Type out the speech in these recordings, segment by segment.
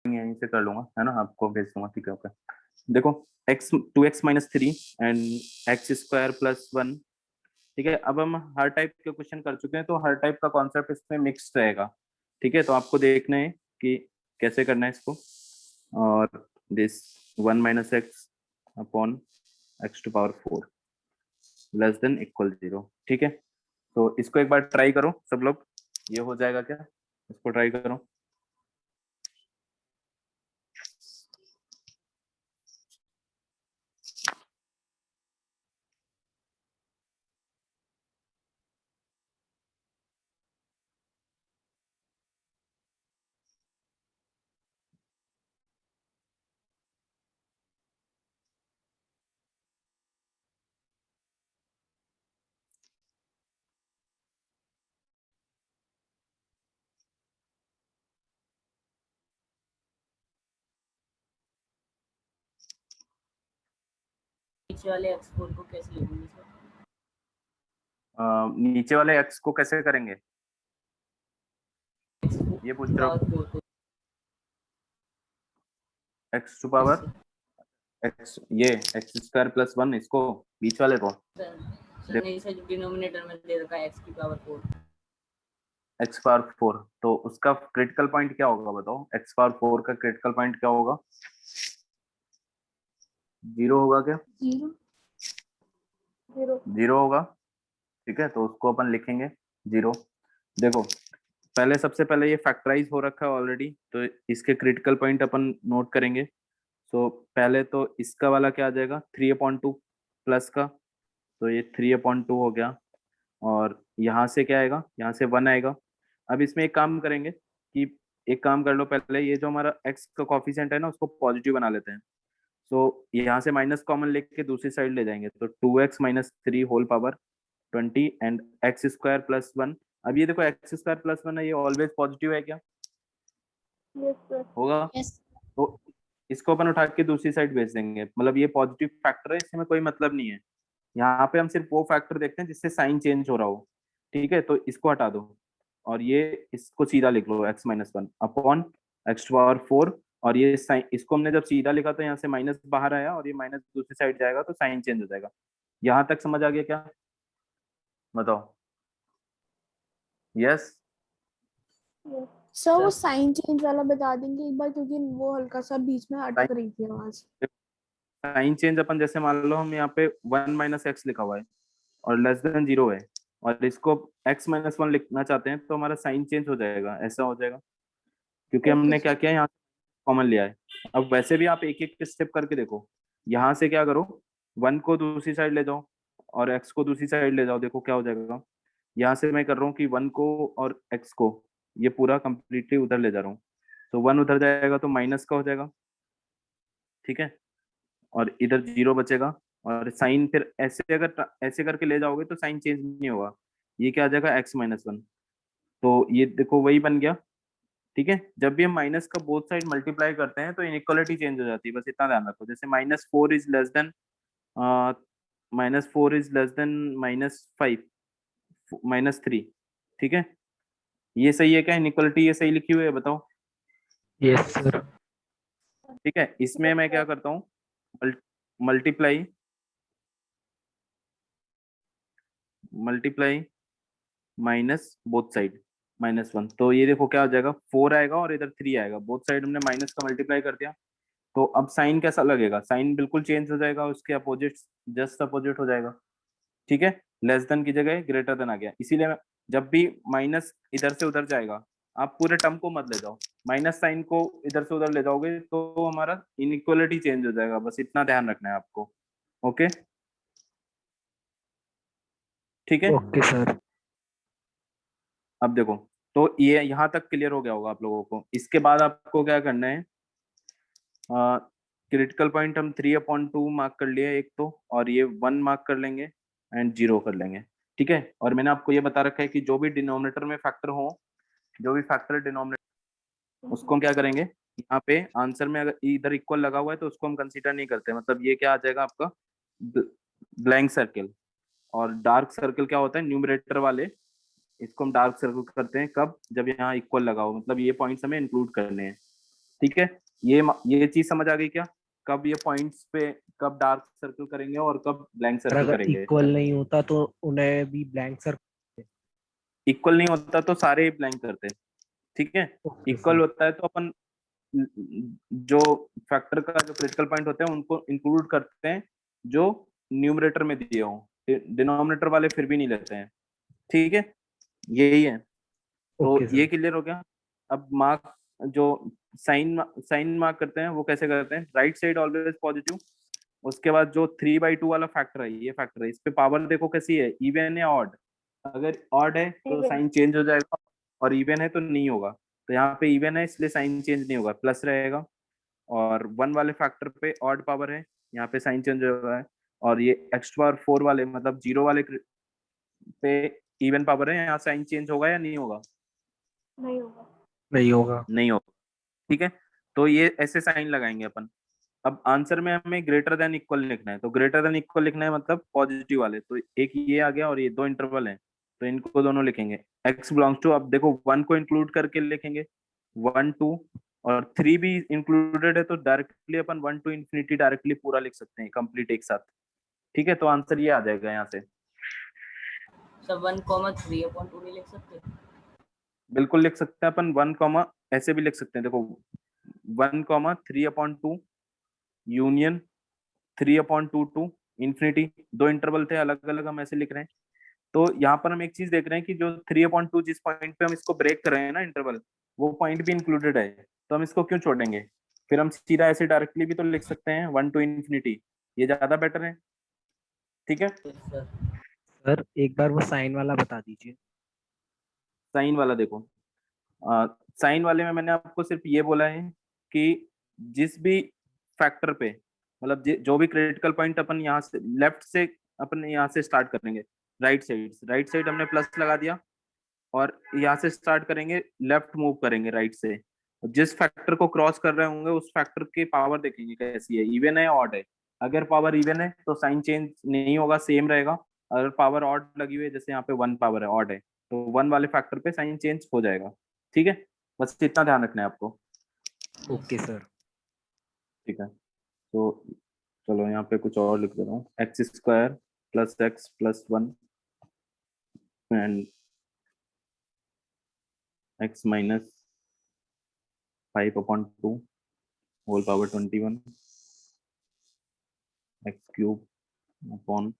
यहीं से कर लूंगा, है ना, आपको भेज दूंगा, ठीक है। ओके, देखो, x 2x minus three and x square plus one. ठीक है, अब हम हर टाइप के क्वेश्चन कर चुके हैं, तो हर टाइप का कॉन्सेप्ट इसमें मिक्स रहेगा। ठीक है, तो आपको देखना है कि कैसे करना है इसको। और this one minus x upon x to power four less than equal zero. ठीक है, तो इसको एक बार ट्राई करो सब लोग, ये हो जाएगा क्या? इसको ट्राई करो। नीचे वाले x4 को कैसे लिखेंगे सर? नीचे वाले एक्स को कैसे करेंगे ये पूछ रहे हो? एक्स टू पावर एक्स, ये एक्स स्क्वायर प्लस वन, इसको बीच वाले को सर नहीं सर, डिनोमिनेटर में दे रखा है x की पावर 4। एक्स पावर फोर, तो उसका क्रिटिकल पॉइंट क्या होगा बताओ? एक्स पावर फोर का क्रिटिकल पॉइंट क्या होगा? जीरो होगा क्या? जीरो होगा। ठीक है, तो उसको अपन लिखेंगे जीरो। देखो, पहले सबसे पहले ये फैक्टराइज हो रखा है ऑलरेडी, तो इसके क्रिटिकल पॉइंट अपन नोट करेंगे। तो पहले तो इसका वाला क्या आ जाएगा, थ्री अपॉन टू प्लस का, तो ये थ्री अपॉन टू हो गया। और यहाँ से क्या आएगा, यहाँ से वन आएगा। अब इसमें एक काम करेंगे कि एक काम कर लो, पहले ये जो हमारा एक्स का कॉफिशिएंट है ना, उसको पॉजिटिव बना लेते हैं। तो यहाँ से माइनस कॉमन लेके दूसरी साइड ले जाएंगे, तो two x minus three whole power twenty and x square plus one. अब ये देखो, एक्स स्क्वायर प्लस वन है, ये ऑलवेज पॉजिटिव है क्या? Yes sir. होगा। यस। तो इसको अपन उठा के दूसरी साइड भेज देंगे, मतलब ये पॉजिटिव फैक्टर है, इसमें कोई मतलब नहीं है। यहाँ पे हम सिर्फ वो फैक्टर देखते हैं जिससे साइन चेंज हो रहा हो। ठीक है, तो इसको हटा दो और ये इसको सीधा लिख लो, X minus one upon x to power four. और ये साइन, इसको हमने जब सीधा लिखा तो यहाँ से माइनस बाहर आया और ये माइनस दूसरी साइड जाएगा, तो साइन चेंज हो जाएगा। यहाँ तक समझ आ गया क्या? बताओ। यस। सर वो साइन चेंज वाला बता देंगे एक बार, क्योंकि वो हल्का सा बीच में अटक रही थी आवाज। साइन चेंज अपन जैसे मान लो हम यहाँ पे वन माइनस एक्स लिखा हुआ है और लेस देन जीरो है, और इसको एक्स माइनस वन लिखना चाहते हैं, तो हमारा साइन चेंज हो जाएगा, ऐसा हो जाएगा, क्योंकि ओके हमने क्या किया, यहाँ कॉमन लिया है। अब वैसे भी आप एक एक स्टेप करके देखो, यहाँ से क्या करो, वन को दूसरी साइड ले जाओ और एक्स को दूसरी साइड ले जाओ, देखो क्या हो जाएगा। यहाँ से मैं कर रहा हूँ कि वन को और एक्स को ये पूरा कंप्लीटली उधर ले जा रहा हूँ, तो वन उधर जाएगा तो माइनस का हो जाएगा। ठीक है, और इधर जीरो बचेगा। और साइन फिर ऐसे, अगर ऐसे करके ले जाओगे तो साइन चेंज नहीं होगा, ये क्या आ जाएगा, एक्स माइनस वन। तो ये देखो वही बन गया। ठीक है, जब भी हम माइनस का बोथ साइड मल्टीप्लाई करते हैं तो इनइक्वालिटी चेंज हो जाती है, बस इतना ध्यान रखो। जैसे minus four is less than, minus four is less than minus five, minus three. ठीक है, ये सही है क्या? इनइक्वालिटी ये सही लिखी हुई है, बताओ। Yes sir. ठीक है, इसमें मैं क्या करता हूँ, multiply multiply minus both side minus one, तो ये देखो क्या हो जाएगा, फोर आएगा और इधर थ्री आएगा, बोथ साइड हमने माइनस का मल्टीप्लाई कर दिया। तो अब साइन कैसा लगेगा, साइन बिल्कुल चेंज हो जाएगा, उसके अपोजिट, जस्ट अपोजिट हो जाएगा। ठीक है, लेस देन की जगह ग्रेटर देन आ गया, इसीलिए जब भी माइनस इधर से उधर जाएगा, आप पूरे टर्म को मत ले जाओ, माइनस साइन को इधर से उधर ले जाओगे तो हमारा इनइक्वालिटी चेंज हो जाएगा, बस इतना ध्यान रखना है आपको। ओके, ठीक है। Okay sir. अब देखो, तो ये यहाँ तक क्लियर हो गया होगा आप लोगों को। इसके बाद आपको क्या करना है, क्रिटिकल पॉइंट हम थ्री अपॉन टू मार्क कर लिए एक तो, और ये वन मार्क कर लेंगे एंड जीरो कर लेंगे। ठीक है, और मैंने आपको ये बता रखा है कि जो भी डिनोमिनेटर में फैक्टर हो, जो भी फैक्टर डिनोमिनेटर, उसको हम क्या करेंगे, यहाँ पे आंसर में अगर इधर इक्वल लगा हुआ है तो उसको हम कंसीडर नहीं करते, मतलब ये क्या आ जाएगा आपका, ब्लैंक सर्किल। और डार्क सर्कल क्या होता है, न्यूमरेटर वाले, इसको हम डार्क सर्कल करते हैं कब, जब यहाँ इक्वल लगा हो, मतलब ये पॉइंट्स हमें इंक्लूड करने हैं। ठीक है, ये चीज समझ आ गई क्या? कब ये पॉइंट्स पे कब डार्क सर्कल करेंगे और कब ब्लैंक और सर्कल अगर करेंगे। इक्वल नहीं होता तो उन्हें भी ब्लैंक सर। इक्वल नहीं होता तो सारे ब्लैंक करते हैं, ठीक है। Okay equal sir. होता है तो अपन जो फैक्टर का जो क्रिटिकल पॉइंट होते हैं उनको इंक्लूड करते हैं जो न्यूमरेटर में दिए हों, डिनोमिनेटर वाले फिर भी नहीं लेते हैं, ठीक है। यही है, तो ओके ये सर। क्लियर हो गया। अब मार्क जो साइन मार्क करते हैं वो कैसे करते हैं, राइट साइड ऑलवेज पॉजिटिव, उसके बाद जो 3/2 वाला फैक्टर है, ये फैक्टर है, इस पे पावर देखो कैसी है, इवन या ऑड। अगर ऑड है तो Even. साइन चेंज हो जाएगा, और इवन है तो नहीं होगा। तो यहाँ पे इवन है इसलिए साइन चेंज नहीं होगा, प्लस रहेगा। और 1 वाले फैक्टर पे ऑड पावर है, यहाँ पे साइन चेंज हो रहा है। और ये x⁴ वाले मतलब 0 वाले पे इवन पावर है, यहाँ साइन चेंज होगा या नहीं होगा? नहीं होगा। नहीं होगा। नहीं होगा, ठीक है। तो ये ऐसे साइन लगाएंगे अपन। अब आंसर में हमें ग्रेटर देन इक्वल लिखना है, तो ग्रेटर देन इक्वल लिखना है मतलब पॉजिटिव वाले, तो एक ये आ गया और ये दो इंटरवल हैं, तो इनको दोनों लिखेंगे। x बिलोंग्स टू, अब देखो 1 को इंक्लूड करके लिखेंगे, 1 2, और 3 भी इंक्लूडेड है तो डायरेक्टली अपन 1 टू इंफिनिटी डायरेक्टली पूरा लिख सकते हैं कंप्लीट एक साथ, ठीक है। तो आंसर ये आ जाएगा यहाँ से। सब 1,3/2 नहीं लिख सकते? बिल्कुल लिख सकते हैं अपन, 1 कॉमा ऐसे भी लिख सकते हैं, देखो 1,3/2 यूनियन 3/2 टू इन्फिनिटी, दो इंटरवल थे अलग अलग, हम ऐसे लिख रहे हैं। तो यहाँ पर हम एक चीज देख रहे हैं कि जो 3/2 जिस पॉइंट पे हम इसको ब्रेक कर रहे हैं ना इंटरवल, वो पॉइंट भी इंक्लूडेड है, तो हम इसको क्यों छोड़ेंगे? फिर हम सीधा ऐसे डायरेक्टली भी तो लिख सकते हैं 1 टू इन्फिनिटी, ये ज्यादा बेटर है, ठीक है। सर सर एक बार वो साइन वाला बता दीजिए। साइन वाला देखो, साइन वाले में मैंने आपको सिर्फ ये बोला है कि जिस भी फैक्टर पे मतलब जो भी क्रिटिकल पॉइंट अपन यहाँ से लेफ्ट से अपन यहाँ से स्टार्ट करेंगे, राइट साइड हमने प्लस लगा दिया, और यहाँ से स्टार्ट करेंगे, लेफ्ट मूव करेंगे राइट से, जिस फैक्टर को क्रॉस कर रहे होंगे उस फैक्टर की पावर देखेंगे कैसी है, इवन है ऑड है। अगर पावर इवन है तो साइन चेंज नहीं होगा, सेम रहेगा। अगर पावर ऑड लगी हुई है, जैसे यहाँ पे 1 पावर है, ऑड है, तो 1 वाले फैक्टर पे साइन चेंज हो जाएगा, ठीक है। बस इतना ध्यान रखना है आपको, ओके सर। ठीक है। तो चलो यहाँ पे कुछ और लिख दे रहा हूँ, x² plus x plus 1 and x minus 5/2 whole power 21 x³ upon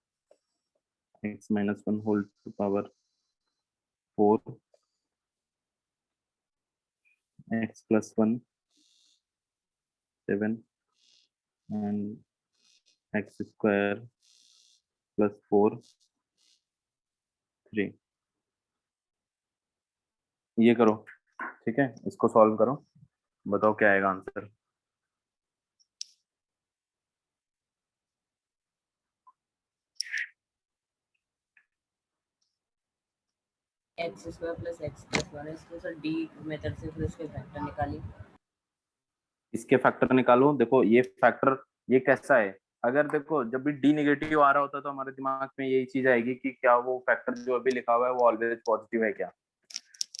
x minus 1 whole power 4 x plus 1 7 and x² plus 4 3। ये करो, ठीक है, इसको सॉल्व करो, बताओ क्या आएगा answer. x² plus x plus 1, इसको सर डी मेथड से फिर इसके फैक्टर निकालिए। इसके फैक्टर निकालो, देखो ये फैक्टर ये कैसा है, अगर देखो जब भी डी नेगेटिव आ रहा होता है तो हमारे दिमाग में यही चीज आएगी कि क्या वो फैक्टर जो अभी लिखा हुआ है वो ऑलवेज पॉजिटिव है क्या।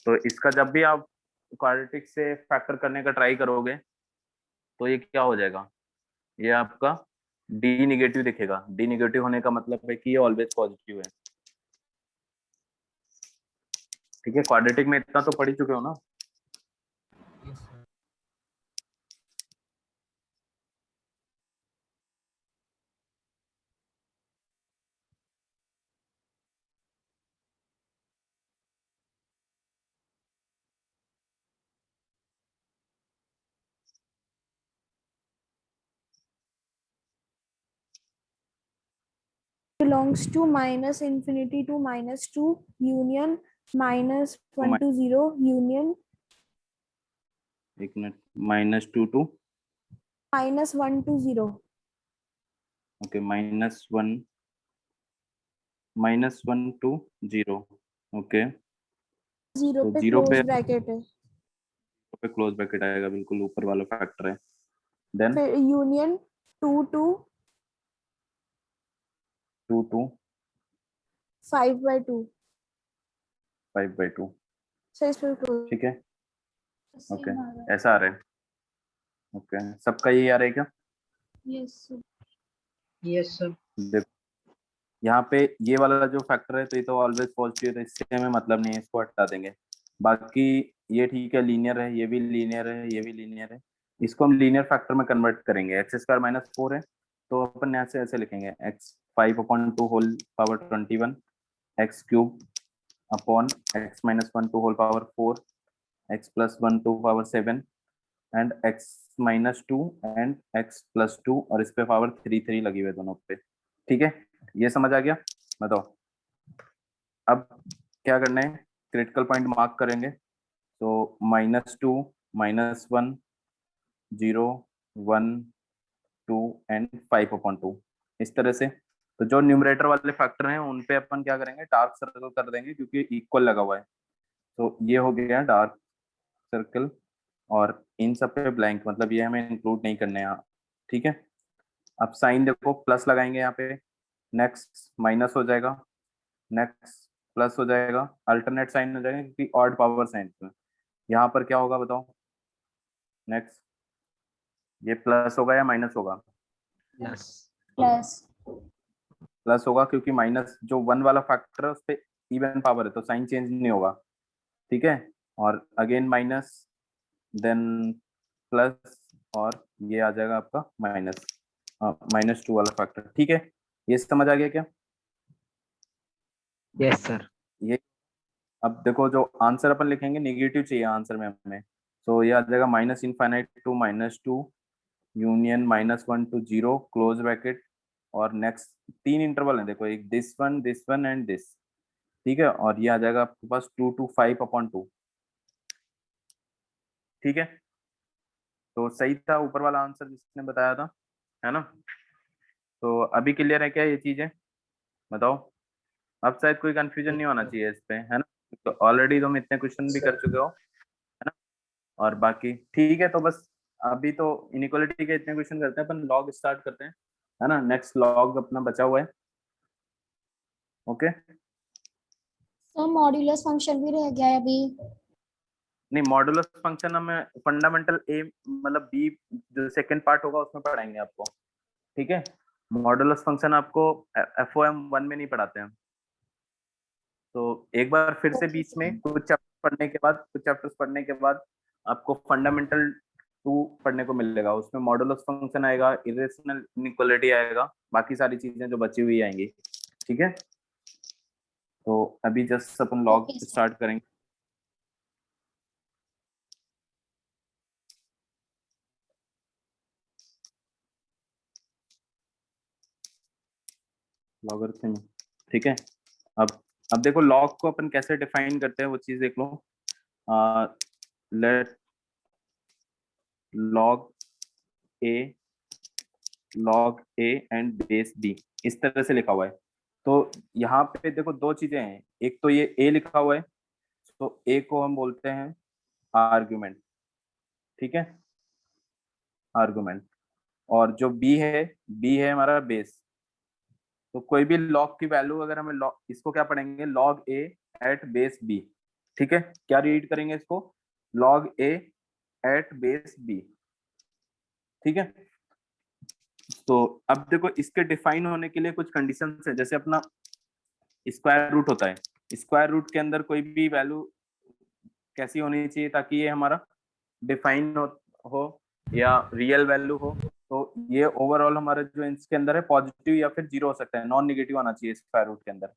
तो इसका जब भी आप क्वाड्रेटिक से फैक्टर करने का ट्राई करोगे तो ये क्या हो जाएगा, ये आपका डी नेगेटिव दिखेगा, डी नेगेटिव होने का मतलब है कि ये ऑलवेज पॉजिटिव है, ठीक है। क्वाड्रेटिक में इतना तो पढ़ ही चुके हो ना। Yes sir. Belongs to minus infinity to -2 union तो -1 to 0 union एक minute, -2 to -1 to 0 okay, -1 to 0, okay. 0 तो पे 0 क्लोज पे ब्रैकेट है, क्लोज ब्रैकेट आएगा, बिल्कुल ऊपर वाला फैक्टर है। देन फिर यूनियन 2 to 2 टू 5/2 5/2, सही, इस पे क्लोज ठीक है, ओके, सेम आ रहा है। ऐसा आ रहा है। ओके, सबका यही आ रहा है क्या? Yes yes sir. देखो यहाँ पे ये वाला जो फैक्टर है तो ये तो ऑलवेज पॉजिटिव है, तो इससे हमें मतलब नहीं है, इसको हटा देंगे। बाकी ये ठीक है, लीनियर है, ये भी लीनियर है, ये भी लीनियर है। इसको हम लीनियर फैक्टर में कन्वर्ट करेंगे। एक्स स्क्वायर माइनस 4 है तो अपन यहाँ से ऐसे लिखेंगे x 5/2 whole power 21 x cube upon x minus 1 2 whole power 4 x plus 1 2 power 7 and x minus 2 and x plus 2 और इस पे पावर 3 लगी हुई है दोनों पे। ठीक है, ये समझ आ गया? बताओ अब क्या करना है, क्रिटिकल पॉइंट मार्क करेंगे। तो -2 -1 0 1 2 एंड 5/2 इस तरह से। तो जो न्यूमरेटर वाले फैक्टर हैं उन पे अपन क्या करेंगे, डार्क सर्कल कर देंगे क्योंकि इक्वल लगा हुआ है। तो ये हो गया डार्क सर्कल और इन सब पे ब्लैंक, मतलब ये हमें इंक्लूड नहीं करने हैं। ठीक है, अब साइन देखो, प्लस लगाएंगे यहाँ पे, नेक्स्ट माइनस हो जाएगा, नेक्स्ट प्लस हो जाएगा, अल्टरनेट साइन हो जाएगा क्योंकि ऑड पावर साइन में। यहाँ पर क्या होगा बताओ, नेक्स्ट ये प्लस होगा या माइनस होगा? प्लस। प्लस प्लस होगा क्योंकि माइनस जो 1 वाला फैक्टर है उस पे इवन पावर है तो साइन चेंज नहीं होगा। ठीक है, और अगेन माइनस, देन प्लस, और ये आ जाएगा आपका माइनस -2 वाला फैक्टर। ठीक है, ये समझ आ गया क्या? Yes sir. ये अब देखो जो आंसर अपन लिखेंगे नेगेटिव चाहिए आंसर में हमें, तो ये आ जाएगा -∞ to -2 union -1 to 0 close bracket, और नेक्स्ट 3 इंटरवल है देखो, एक दिस वन एंड दिस। ठीक है, और ये आ जाएगा आपके पास 2 to 5/2। ठीक है, तो सही था ऊपर वाला आंसर जिसने बताया था, है ना? तो अभी क्लियर है क्या ये चीजें? बताओ, अब शायद कोई कंफ्यूजन नहीं होना चाहिए इस पे, है ना? तो ऑलरेडी तुम इतने क्वेश्चन भी कर चुके हो, है ना? और बाकी ठीक है, तो बस अभी तो इनइक्वालिटी के इतने क्वेश्चन करते हैं अपन, लॉग स्टार्ट करते हैं, है ना? नेक्स्ट लॉग अपना बचा हुआ है। ओके, सर मॉड्यूलस फंक्शन भी रह गया है अभी। नहीं मॉडुलस फंक्शन हमें फंडामेंटल ए मतलब बी जो सेकंड पार्ट होगा उसमें पढ़ाएंगे आपको। ठीक है, मॉडुलस फंक्शन आपको FOM 1 में नहीं पढ़ाते हैं। तो एक बार फिर से बीच में कुछ चैप्टर्स पढ़ने के बाद आपको फंडामेंटल 2 पढ़ने को मिलेगा, उसमें मॉडुलस फंक्शन आएगा, इरेशनल इनइक्वालिटी आएगा, बाकी सारी चीजें जो बची हुई आएंगी। ठीक है, तो अभी जस्ट अपन लॉग Okay, sir. स्टार्ट करेंगे। लॉगरिथम, ठीक है। अब देखो लॉग को अपन कैसे डिफाइन करते हैं वो चीज देख लो। Let log A and base B, इस तरह से लिखा हुआ है। तो यहाँ पे देखो दो चीजें हैं, एक तो ये ए लिखा हुआ है, तो ए को हम बोलते हैं आर्गुमेंट। ठीक है, आर्गुमेंट, और जो बी है हमारा बेस। तो कोई भी लॉग की वैल्यू अगर हमें इसको क्या पढ़ेंगे, लॉग ए एट बेस बी। ठीक है, क्या रीड करेंगे इसको, लॉग ए एट बेस बी। ठीक है, तो अब देखो इसके डिफाइन होने के लिए कुछ कंडीशंस है, जैसे अपना स्क्वायर रूट होता है, स्क्वायर रूट के अंदर कोई भी वैल्यू कैसी होनी चाहिए ताकि ये हमारा डिफाइन हो या रियल वैल्यू हो। तो ये ओवरऑल हमारा जो इसके अंदर है पॉजिटिव या फिर 0 हो सकता है, नॉन निगेटिव आना चाहिए स्क्वायर रूट के अंदर।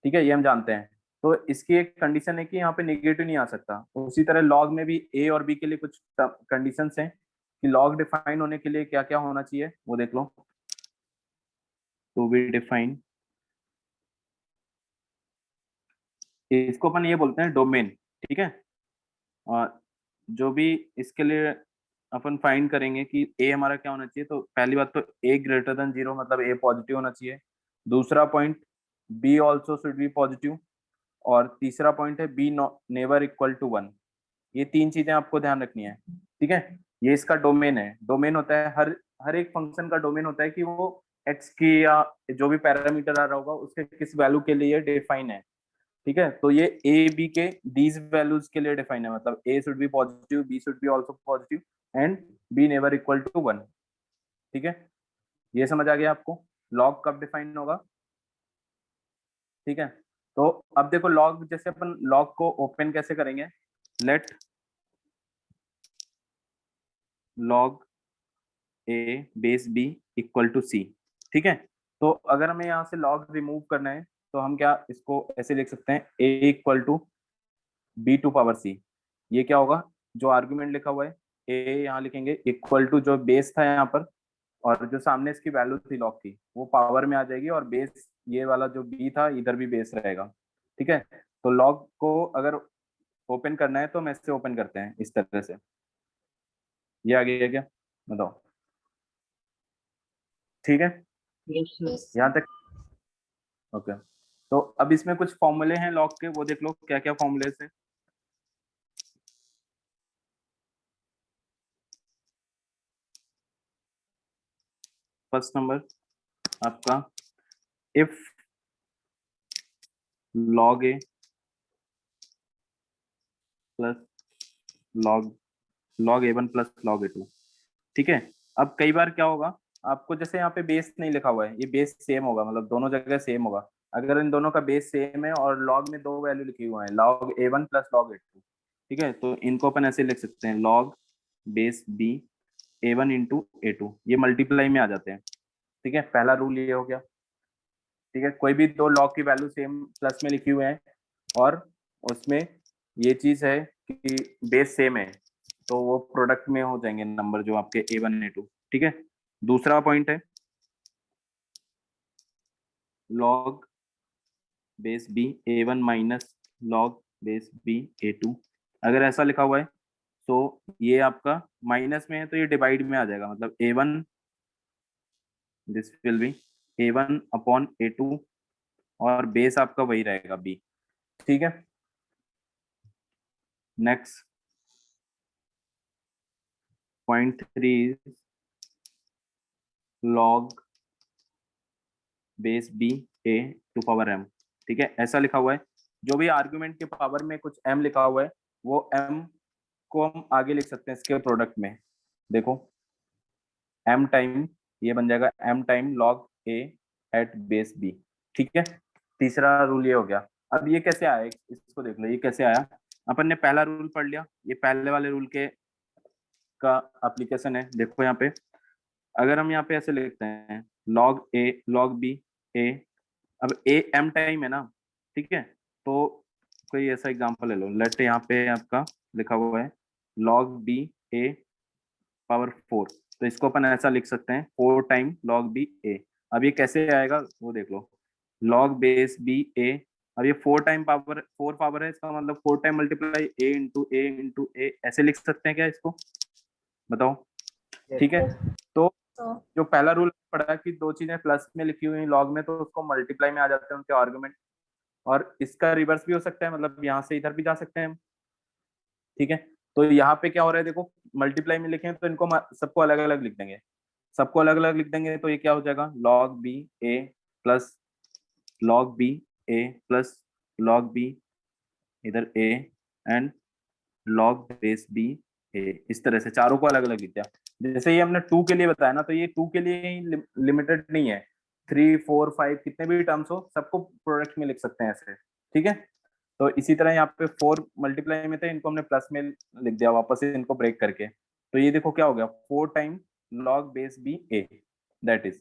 ठीक है, ये हम जानते हैं। तो इसकी एक कंडीशन है कि यहाँ पे निगेटिव नहीं आ सकता। तो उसी तरह लॉग में भी ए और बी के लिए कुछ कंडीशंस हैं कि लॉग डिफाइन होने के लिए क्या क्या होना चाहिए, वो देख लो। टू बी डिफाइन, इसको अपन ये बोलते हैं डोमेन। ठीक है, और जो भी इसके लिए अपन फाइंड करेंगे कि ए हमारा क्या होना चाहिए, तो पहली बात तो ए ग्रेटर देन 0 मतलब ए पॉजिटिव होना चाहिए। दूसरा point b also should be positive, और तीसरा पॉइंट है बी नेवर इक्वल टू 1। ये 3 चीजें आपको ध्यान रखनी है। ठीक है, ये इसका डोमेन है। डोमेन होता है हर एक फंक्शन का डोमेन होता है कि वो एक्स की या जो भी पैरामीटर आ रहा होगा उसके किस वैल्यू के लिए डिफाइन है। ठीक है, तो ये ए बी के दीज वैल्यूज के लिए डिफाइन है, मतलब A should be positive, B should be also positive, and B never equal to 1। ठीक है, ये समझ आ गया आपको लॉग कब डिफाइन होगा। ठीक है, तो अब देखो लॉग, जैसे अपन लॉग को ओपन कैसे करेंगे, let log A base B equal to C. ठीक है, तो अगर हमें यहाँ से लॉग रिमूव करना है तो हम क्या इसको ऐसे लिख सकते हैं, A equal to B to power C. ये क्या होगा, जो आर्गुमेंट लिखा हुआ है ए यहाँ लिखेंगे इक्वल टू जो बेस था यहाँ पर, और जो सामने इसकी वैल्यू थी लॉग की वो पावर में आ जाएगी, और बेस ये वाला जो बी था इधर भी बेस रहेगा। ठीक है, तो लॉग को अगर ओपन करना है तो हम ऐसे ओपन करते हैं इस तरह से। ये आ गया क्या, बताओ। ठीक है, यस सर। यहाँ तक ओके। तो अब इसमें कुछ फॉर्मूले हैं लॉग के, वो देख लो क्या क्या फॉर्मूले हैं। फर्स्ट नंबर आपका, if log A plus log ए1 प्लस लॉग ए2। ठीक है, अब कई बार क्या होगा, आपको जैसे यहाँ पे बेस नहीं लिखा हुआ है, ये बेस सेम होगा, मतलब दोनों जगह सेम होगा। अगर इन दोनों का बेस सेम है और लॉग में दो वैल्यू लिखी हुई है, लॉग ए1 प्लस लॉग ए2। ठीक है, तो इनको अपन ऐसे लिख सकते हैं, लॉग बेस बी ए1 इंटू ए2, ये मल्टीप्लाई में आ जाते हैं। ठीक है, पहला रूल ये हो गया। ठीक है, कोई भी दो लॉग की वैल्यू सेम प्लस में लिखी हुई है और उसमें ये चीज है कि बेस सेम है, तो वो प्रोडक्ट में हो जाएंगे नंबर जो आपके A1 A2। ठीक है, दूसरा पॉइंट है log base b A1 minus log base b A2। अगर ऐसा लिखा हुआ है तो ये आपका माइनस में है तो ये डिवाइड में आ जाएगा, मतलब A1 this will be A1 upon A2, और बेस आपका वही रहेगा B। ठीक है, next point 3 is log base B a to power m. ठीक है, ऐसा लिखा हुआ है, जो भी आर्गुमेंट के पावर में कुछ m लिखा हुआ है वो m को हम आगे लिख सकते हैं इसके प्रोडक्ट में। देखो m टाइम, ये बन जाएगा m time log a at base b। ठीक है, तीसरा रूल ये हो गया। अब ये कैसे आया, इसको देख लो ये कैसे आया। अपन ने पहला रूल पढ़ लिया, ये पहले वाले रूल के का एप्लीकेशन है। देखो यहाँ पे अगर हम यहाँ पे ऐसे लिखते हैं log A log B a, अब ए एम टाइम है ना। ठीक है, तो कोई ऐसा एग्जांपल ले लो, लेट यहाँ पे आपका लिखा हुआ है लॉग बी ए पावर 4, तो इसको अपन ऐसा लिख सकते हैं 4 टाइम लॉग बी ए। अब ये कैसे आएगा वो देख लो, लॉग बेस बी ए, अब ये 4 टाइम पावर 4 पावर है, इसका मतलब 4 टाइम मल्टीप्लाई ए इंटू ए ऐसे लिख सकते हैं क्या इसको, बताओ। ठीक है, तो तो जो पहला रूल पढ़ा कि दो चीजें प्लस में लिखी हुई लॉग में तो उसको मल्टीप्लाई में आ जाते हैं उनके आर्गुमेंट, और इसका रिवर्स भी हो सकता है, मतलब यहाँ से इधर भी जा सकते हैं हम। ठीक है, तो यहाँ पे क्या हो रहा है देखो, मल्टीप्लाई में लिखे तो इनको सबको अलग अलग लिख देंगे, सबको अलग अलग लिख देंगे, तो ये क्या हो जाएगा log B A plus log B A plus log B इधर A and log base B A, इस तरह से चारों को अलग अलग लिख दिया। जैसे ये हमने 2 के लिए बताया ना, तो ये 2 के लिए ही लिमिटेड नहीं है, 3 4 5 कितने भी टर्म्स हो सबको प्रोडक्ट में लिख सकते हैं ऐसे। ठीक है, तो इसी तरह यहाँ पे 4 मल्टीप्लाई में थे, इनको हमने प्लस में लिख दिया वापस से इनको ब्रेक करके, तो ये देखो क्या हो गया 4 time log base B a, that is.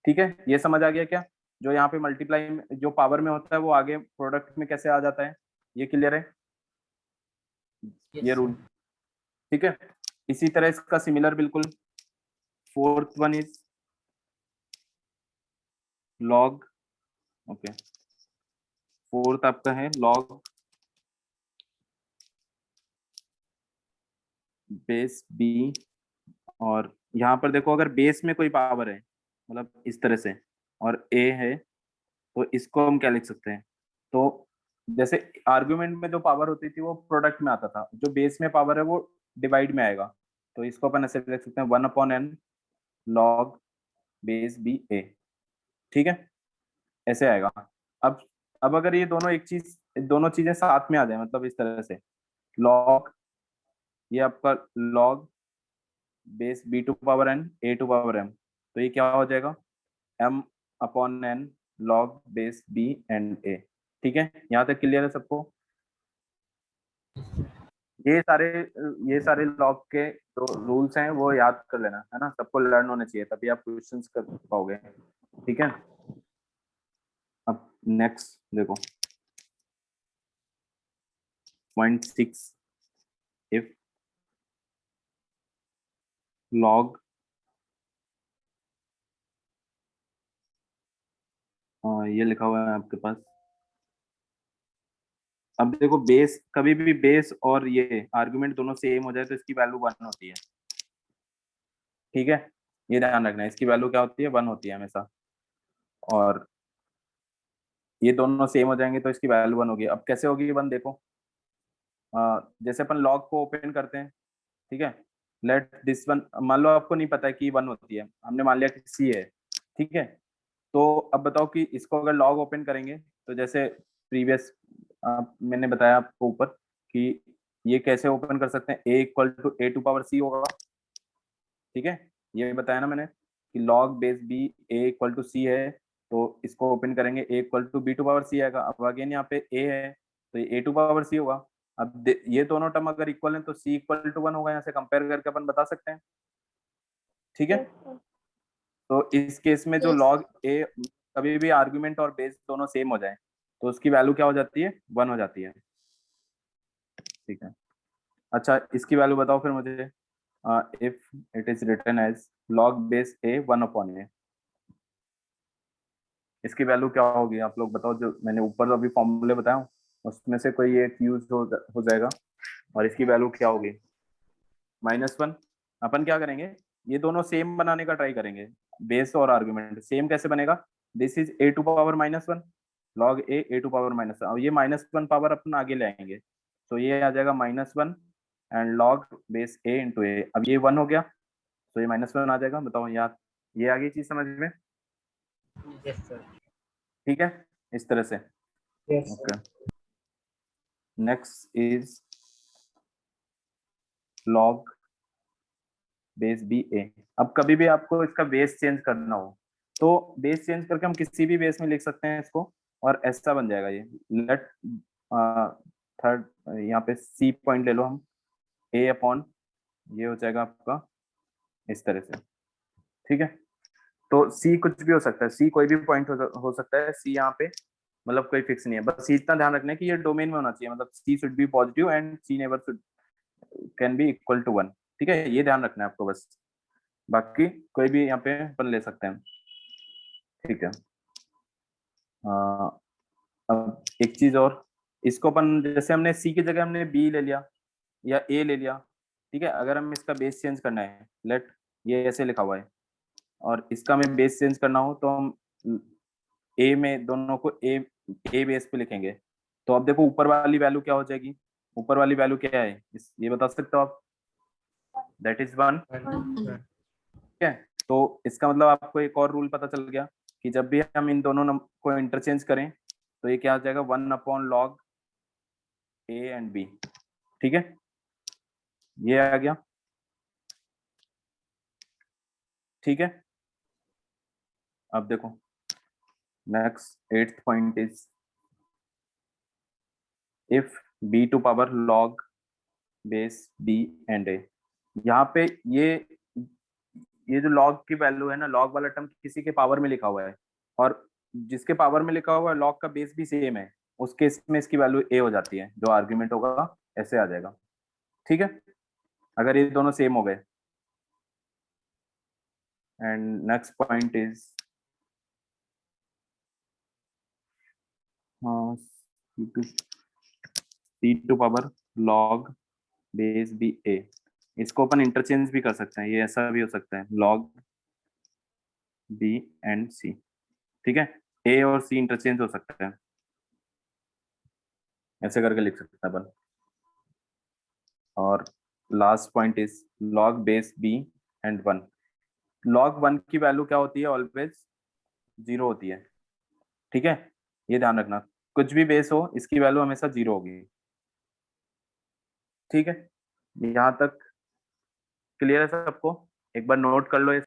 ठीक है, ये समझ आ गया क्या, जो यहाँ पे मल्टीप्लाई जो पावर में होता है वो आगे प्रोडक्ट में कैसे आ जाता है, ये क्लियर है ये रूल। ठीक है, इसी तरह इसका सिमिलर बिल्कुल fourth one is log, okay fourth आपका है लॉग बेस बी, और यहाँ पर देखो अगर बेस में कोई पावर है मतलब इस तरह से और ए है, तो इसको हम क्या लिख सकते हैं, तो जैसे आर्गुमेंट में जो पावर होती थी वो प्रोडक्ट में आता था, जो बेस में पावर है वो डिवाइड में आएगा, तो इसको अपन ऐसे लिख सकते हैं 1 upon N log base B A. ठीक है, ऐसे आएगा। अब अब अगर ये दोनों एक चीज दोनों चीजें साथ में आ जाए, मतलब इस तरह से लॉग, ये आपका log base b to power n a to power m, तो ये क्या हो जाएगा m upon n log base b and a। ठीक है, यहाँ तक क्लियर है सबको? ये सारे लॉग के जो रूल्स हैं वो याद कर लेना, है ना, सबको लर्न होने चाहिए, तभी आप क्वेश्चंस कर पाओगे। ठीक है, अब नेक्स्ट देखो पॉइंट 6, इफ लॉग ये लिखा हुआ है आपके पास। अब देखो बेस, कभी भी बेस और ये आर्गुमेंट दोनों सेम हो जाए तो इसकी वैल्यू 1 होती है। ठीक है, ये ध्यान रखना है, इसकी वैल्यू क्या होती है, 1 होती है हमेशा। और ये दोनों सेम हो जाएंगे तो इसकी वैल्यू 1 होगी। अब कैसे होगी 1 देखो, जैसे अपन लॉग को ओपन करते हैं, ठीक है, लेट दिस वन, मान लो आपको नहीं पता है कि 1 होती है, हमने मान लिया कि सी है। ठीक है, तो अब बताओ कि इसको अगर लॉग ओपन करेंगे तो जैसे प्रीवियस मैंने बताया आपको ऊपर कि ये कैसे ओपन कर सकते हैं, a equal to a to power c होगा। ठीक है, ये बताया ना मैंने कि log base b a equal to c है, तो इसको ओपन करेंगे a equal to b to power c आएगा। अब अगेन यहाँ पे a है तो ये a टू पावर c होगा। अब ये दोनों टर्म अगर इक्वल है तो c इक्वल टू 1 होगा, यहाँ से कंपेयर करके अपन बता सकते हैं। ठीक है, Yes, sir. तो इस केस में जो Yes, लॉग ए, कभी भी आर्गुमेंट और बेस दोनों सेम हो जाए तो उसकी वैल्यू क्या हो जाती है, 1 हो जाती है। ठीक है, अच्छा इसकी वैल्यू बताओ फिर मुझे, if it is written as log base A 1 upon A, इसकी वैल्यू क्या होगी आप लोग बताओ। जो मैंने ऊपर अभी फॉर्मूले बताया उसमें से कोई एक यूज हो जाएगा, और इसकी वैल्यू क्या होगी, -1। अपन क्या करेंगे, ये दोनों सेम बनाने का ट्राई करेंगे, बेस और आर्गुमेंट सेम कैसे बनेगा, this is a to power -1 log a to power -1, अब ये -1 पावर अपन आगे ले आएंगे तो ये आ जाएगा -1 and log base a into A. अब ये 1 हो गया तो ये -1 आ जाएगा। बताओ यार, ये आ गई चीज समझ में? Yes, sir. ठीक है, इस तरह से। Yes, okay, sir. Next is log base B a. अब कभी भी आपको इसका बेस चेंज करना हो तो बेस चेंज करके हम किसी भी बेस में लिख सकते हैं इसको, और ऐसा बन जाएगा ये। लेट थर्ड, यहाँ पे सी पॉइंट ले लो हम, ए अपॉन ये हो जाएगा आपका इस तरह से। ठीक है, तो सी कुछ भी हो सकता है, सी कोई भी पॉइंट हो सकता है, सी यहाँ पे मतलब कोई फिक्स नहीं है, बस सी इतना ध्यान रखना है कि ये डोमेन में होना चाहिए, मतलब c should be positive and c never should can be equal to 1। ठीक है, ये ध्यान रखना है आपको बस, बाकी कोई भी यहाँ पे अपन ले सकते हैं। ठीक है, अब एक चीज और, इसको अपन जैसे हमने सी की जगह हमने बी ले लिया या ए ले लिया। ठीक है, अगर हम इसका बेस चेंज करना है, लेट ये ऐसे लिखा हुआ है और इसका हमें बेस चेंज करना हो तो हम ए में दोनों को ए बेस पे लिखेंगे। तो अब देखो ऊपर वाली वैल्यू क्या हो जाएगी, ऊपर वाली वैल्यू क्या है ये बता सकते हो आप, दैट इज 1। ठीक है, तो इसका मतलब आपको एक और रूल पता चल गया कि जब भी हम इन दोनों को इंटरचेंज करें तो ये क्या आ जाएगा, 1 upon log A and b. ठीक है, ये आ गया। ठीक है, अब देखो next 8th point is if b to power log base b and a। यहाँ पे ये जो लॉग की वैल्यू है ना, लॉग वाला टर्म किसी के पावर में लिखा हुआ है, और जिसके पावर में लिखा हुआ है लॉग का बेस भी सेम है, उस केस में इसकी वैल्यू a हो जाती है, जो आर्ग्यूमेंट होगा ऐसे आ जाएगा। ठीक है, अगर ये दोनों सेम हो गए। And next point is c to power log base B a. इसको अपन इंटरचेंज भी कर सकते हैं, ये ऐसा भी हो सकता है लॉग बी एंड सी। ठीक है, ए और सी इंटरचेंज हो सकता है, ऐसे करके लिख सकते हैं अपन। और last point is log base b and 1। लॉग 1 की वैल्यू क्या होती है, ऑलवेज 0 होती है। ठीक है, ये ध्यान रखना, कुछ भी बेस हो इसकी वैल्यू हमेशा 0 होगी। ठीक है, यहाँ तक क्लियर है सबको? एक बार नोट कर लो ये